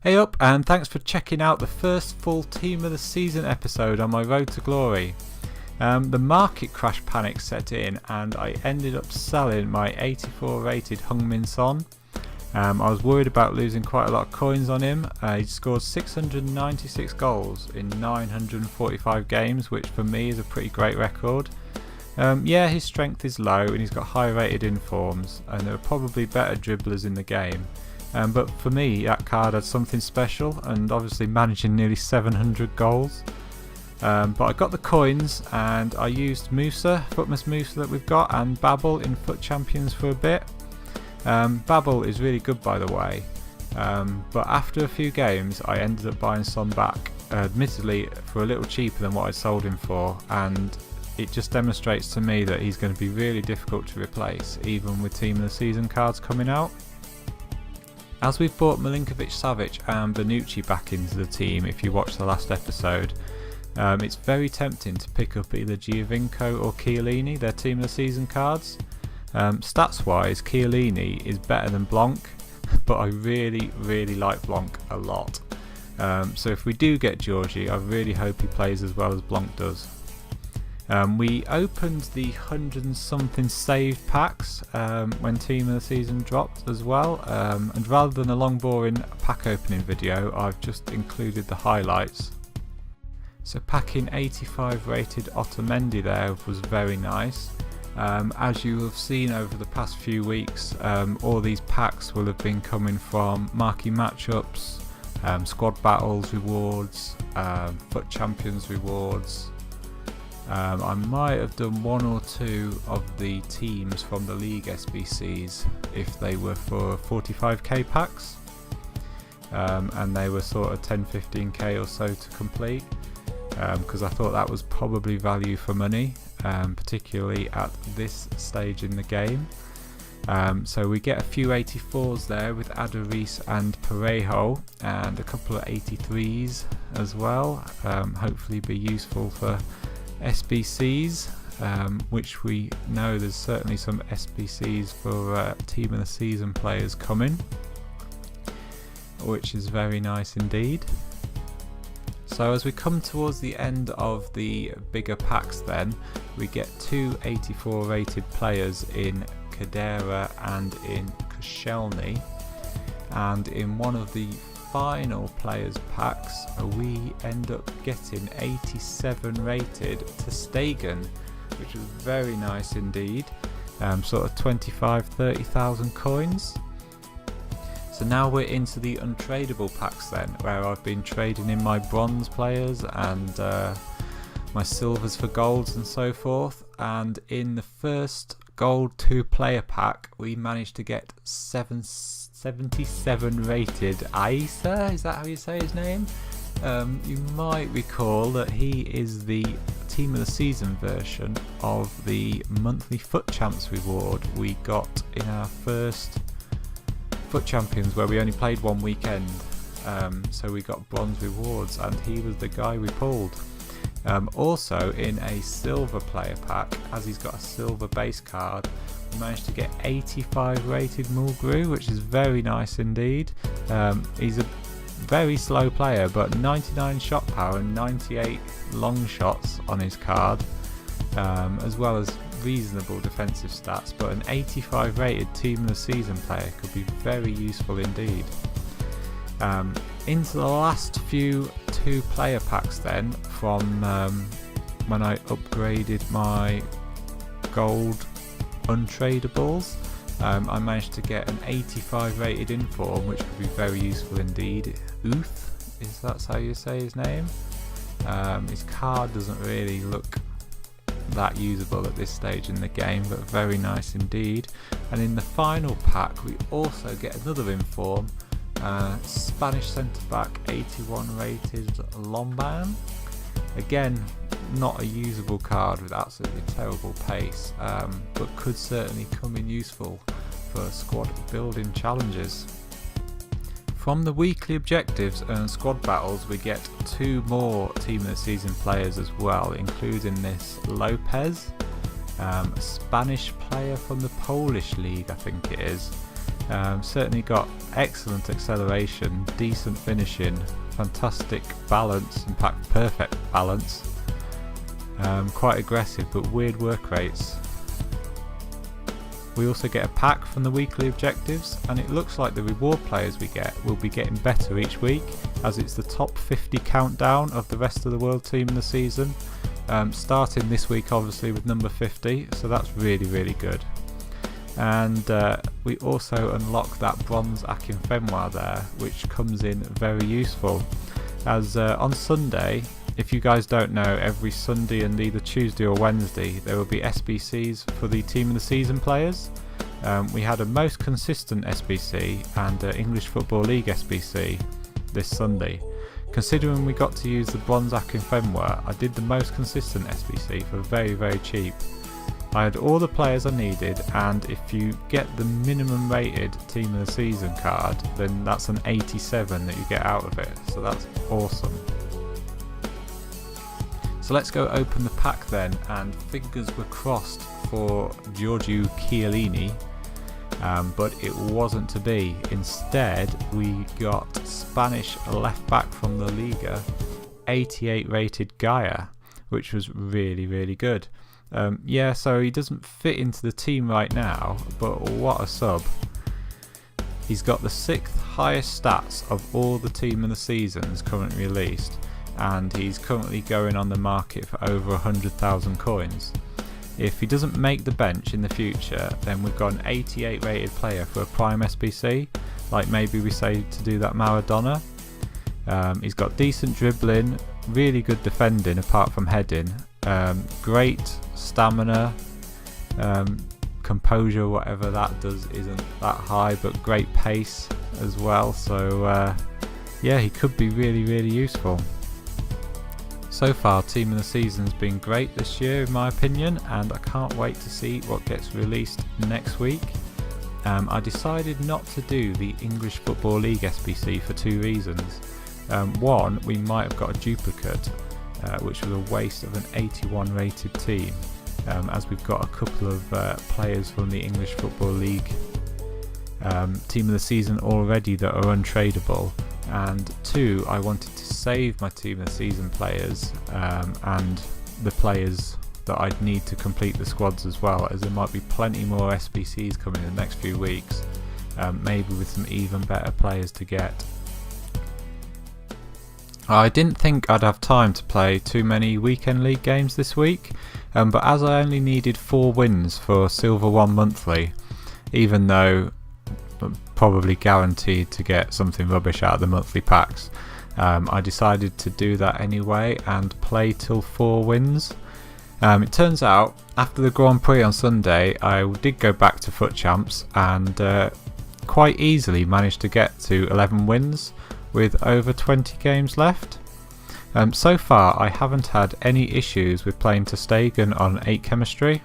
Hey up, and thanks for checking out the first full Team of the Season episode on my road to glory. The market crash panic set in and I ended up selling my 84 rated Heung-min Son. I was worried about losing quite a lot of coins on him. He scored 696 goals in 945 games, which for me is a pretty great record. Yeah, his strength is low and he's got high rated informs, and there are probably better dribblers in the game. But for me, that card had something special, and obviously managing nearly 700 goals. But I got the coins and I used Musa, Futmas Musa that we've got, and Babel in FUT Champions for a bit. Babel is really good, by the way, but after a few games I ended up buying Son back, admittedly for a little cheaper than what I sold him for, and it just demonstrates to me that he's going to be really difficult to replace, even with Team of the Season cards coming out. As we've brought Milinkovic-Savic and Bonucci back into the team, if you watched the last episode, it's very tempting to pick up either Giovinco or Chiellini, their Team of the Season cards. Stats wise, Chiellini is better than Blanc, but I really like Blanc a lot. So if we do get Georgie, I really hope he plays as well as Blanc does. We opened the 100 and something saved packs when Team of the Season dropped as well, and rather than a long boring pack opening video, I've just included the highlights. So packing 85 rated Otamendi there was very nice. As you have seen over the past few weeks, all these packs will have been coming from marquee matchups, squad battles rewards, FUT Champions rewards. I might have done one or two of the teams from the league SBCs if they were for 45k packs, and they were sort of 10-15k or so to complete, because I thought that was probably value for money, particularly at this stage in the game. So we get a few 84s there with Adoris and Parejo, and a couple of 83s as well, hopefully be useful for SBCs, which we know there's certainly some SBCs for Team of the Season players coming, which is very nice indeed. So as we come towards the end of the bigger packs, then we get two 84 rated players in Kadera and in Koscielny, and in one of the final players packs we end up getting 87 rated to Stegen, which was very nice indeed, sort of 25-30,000 coins. So now we're into the untradeable packs then, where I've been trading in my bronze players and my silvers for golds and so forth, and in the first gold 2 player pack we managed to get 77 rated Aisa, is that how you say his name? You might recall that he is the Team of the Season version of the monthly FUT Champs reward we got in our first FUT Champions, where we only played one weekend, so we got bronze rewards and he was the guy we pulled. Also in a silver player pack, as he's got a silver base card, we managed to get 85 rated Mulgrew, which is very nice indeed. He's a very slow player, but 99 shot power and 98 long shots on his card, as well as reasonable defensive stats, but an 85 rated Team of the Season player could be very useful indeed. Into the last few 2 player packs then, from when I upgraded my gold untradables, I managed to get an 85 rated inform, which would be very useful indeed. Uth, is that how you say his name? His card doesn't really look that usable at this stage in the game, but very nice indeed. And in the final pack we also get another inform, Spanish centre back 81 rated Lomban. Again, not a usable card with absolutely terrible pace, but could certainly come in useful for squad building challenges. From the weekly objectives and squad battles we get 2 more Team of the Season players as well, including this Lopez, a Spanish player from the Polish league I think it is, Certainly got excellent acceleration, decent finishing, fantastic balance, in fact perfect balance, quite aggressive but weird work rates. We also get a pack from the weekly objectives, and it looks like the reward players we get will be getting better each week, as it's the top 50 countdown of the rest of the world team in the season, starting this week obviously with number 50, so that's really good. And we also unlock that bronze Akinfenwa there, which comes in very useful, as on Sunday, if you guys don't know, every Sunday and either Tuesday or Wednesday there will be SBCs for the team of the season players. We had a most consistent SBC and English Football League SBC this Sunday. Considering we got to use the bronze Akinfenwa, I did the most consistent SBC for very cheap. I had all the players I needed, and if you get the minimum rated team of the season card, then that's an 87 that you get out of it, so that's awesome. So let's go open the pack then, and fingers were crossed for Giorgio Chiellini, but it wasn't to be. Instead we got Spanish left back from La Liga, 88 rated Gaia, which was really good. Yeah, so he doesn't fit into the team right now, but what a sub. He's got the 6th highest stats of all the team of the seasons currently released, and he's currently going on the market for over 100,000 coins. If he doesn't make the bench in the future, then we've got an 88 rated player for a prime SBC, like maybe we say to do that Maradona. He's got decent dribbling, really good defending apart from heading, great stamina, composure, whatever that does isn't that high, but great pace as well, so yeah, he could be really useful. So far, team of the season's been great this year in my opinion, and I can't wait to see what gets released next week. I decided not to do the English Football League SBC for 2 reasons. One, we might have got a duplicate, which was a waste of an 81 rated team, as we've got a couple of players from the English Football League team of the season already that are untradeable. And 2, I wanted to save my team of the season players and the players that I'd need to complete the squads as well, as there might be plenty more SBCs coming in the next few weeks, maybe with some even better players to get. I didn't think I'd have time to play too many weekend league games this week, but as I only needed 4 wins for Silver 1 monthly, even though I'm probably guaranteed to get something rubbish out of the monthly packs, I decided to do that anyway and play till 4 wins. It turns out after the Grand Prix on Sunday I did go back to FUT Champs and quite easily managed to get to 11 wins with over 20 games left. So far I haven't had any issues with playing ter Stegen on 8 chemistry,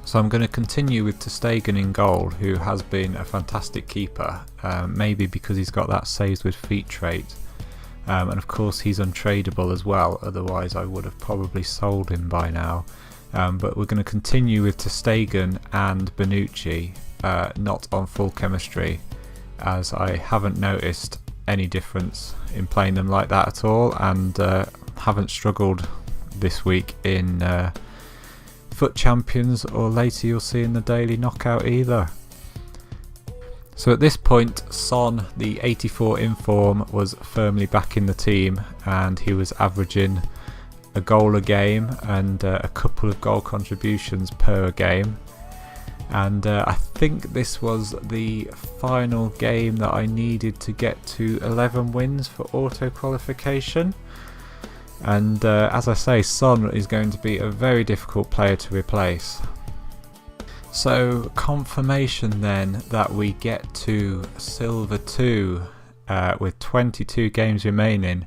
so I'm going to continue with ter Stegen in goal, who has been a fantastic keeper, maybe because he's got that saves with feet trait, and of course he's untradeable as well, otherwise I would have probably sold him by now. But we're going to continue with ter Stegen and Bonucci, not on full chemistry, as I haven't noticed any difference in playing them like that at all, and haven't struggled this week in FUT Champions, or later you'll see in the daily knockout either. So at this point Son, the 84 inform, was firmly back in the team, and he was averaging a goal a game and a couple of goal contributions per game. And I think this was the final game that I needed to get to 11 wins for auto qualification. And as I say, Son is going to be a very difficult player to replace. So confirmation then that we get to Silver 2 with 22 games remaining,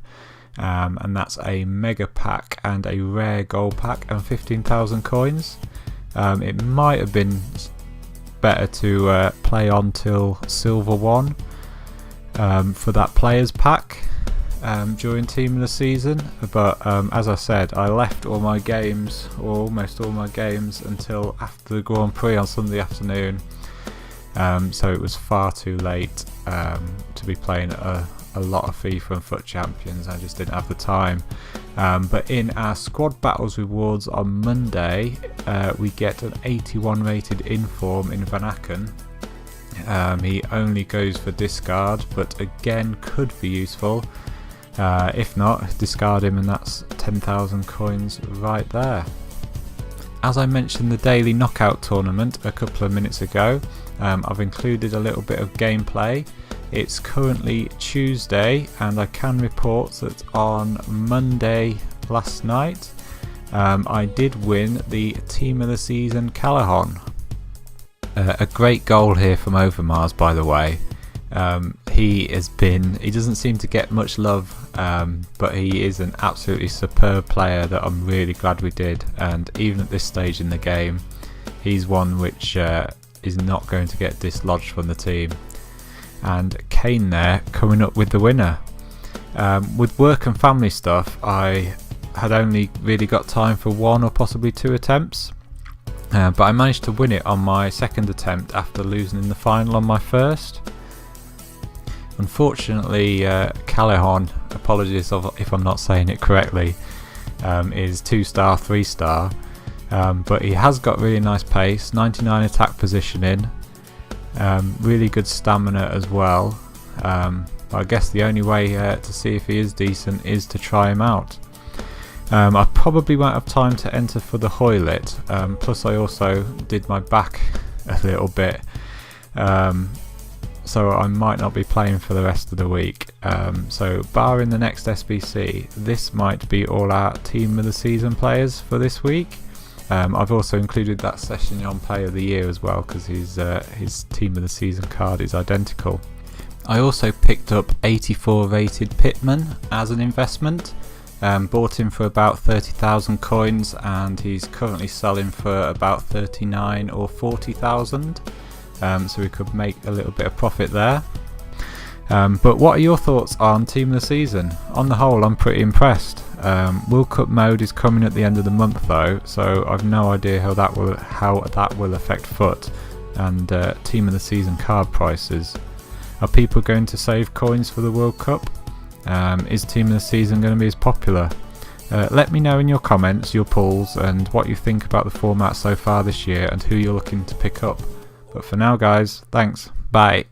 and that's a mega pack and a rare gold pack and 15,000 coins. It might have been better to play on till Silver 1 for that players pack during team of the season, but as I said, I left all my games, or almost all my games, until after the Grand Prix on Sunday afternoon, so it was far too late to be playing a lot of FIFA and FUT Champions. I just didn't have the time. But in our squad battles rewards on Monday, we get an 81 rated inform in Van Aken. He only goes for discard, but again could be useful. If not, discard him and that's 10,000 coins right there. As I mentioned the daily knockout tournament a couple of minutes ago, I've included a little bit of gameplay. It's currently Tuesday and I can report that on Monday last night I did win the Team of the Season Callahan. A great goal here from Overmars, by the way. He doesn't seem to get much love, but he is an absolutely superb player that I'm really glad we did, and even at this stage in the game he's one which is not going to get dislodged from the team. And Kane there coming up with the winner. With work and family stuff I had only really got time for 1 or possibly 2 attempts, but I managed to win it on my second attempt after losing in the final on my first. Unfortunately, Callahan, apologies if I'm not saying it correctly, is 2-star, 3-star, but he has got really nice pace, 99 attack positioning, really good stamina as well. I guess the only way to see if he is decent is to try him out. I probably won't have time to enter for the Hoylet, plus I also did my back a little bit, so I might not be playing for the rest of the week. So barring the next SBC, this might be all our Team of the Season players for this week. I've also included that session on Player of the Year as well, because his Team of the Season card is identical. I also picked up 84 rated Pitman as an investment. Bought him for about 30,000 coins and he's currently selling for about 39 or 40,000, so we could make a little bit of profit there. But what are your thoughts on Team of the Season? On the whole, I'm pretty impressed. World Cup mode is coming at the end of the month though, so I've no idea how that will affect FUT and Team of the Season card prices. Are people going to save coins for the World Cup? Is Team of the Season going to be as popular? Let me know in your comments your pulls and what you think about the format so far this year and who you're looking to pick up. But for now guys, thanks, bye.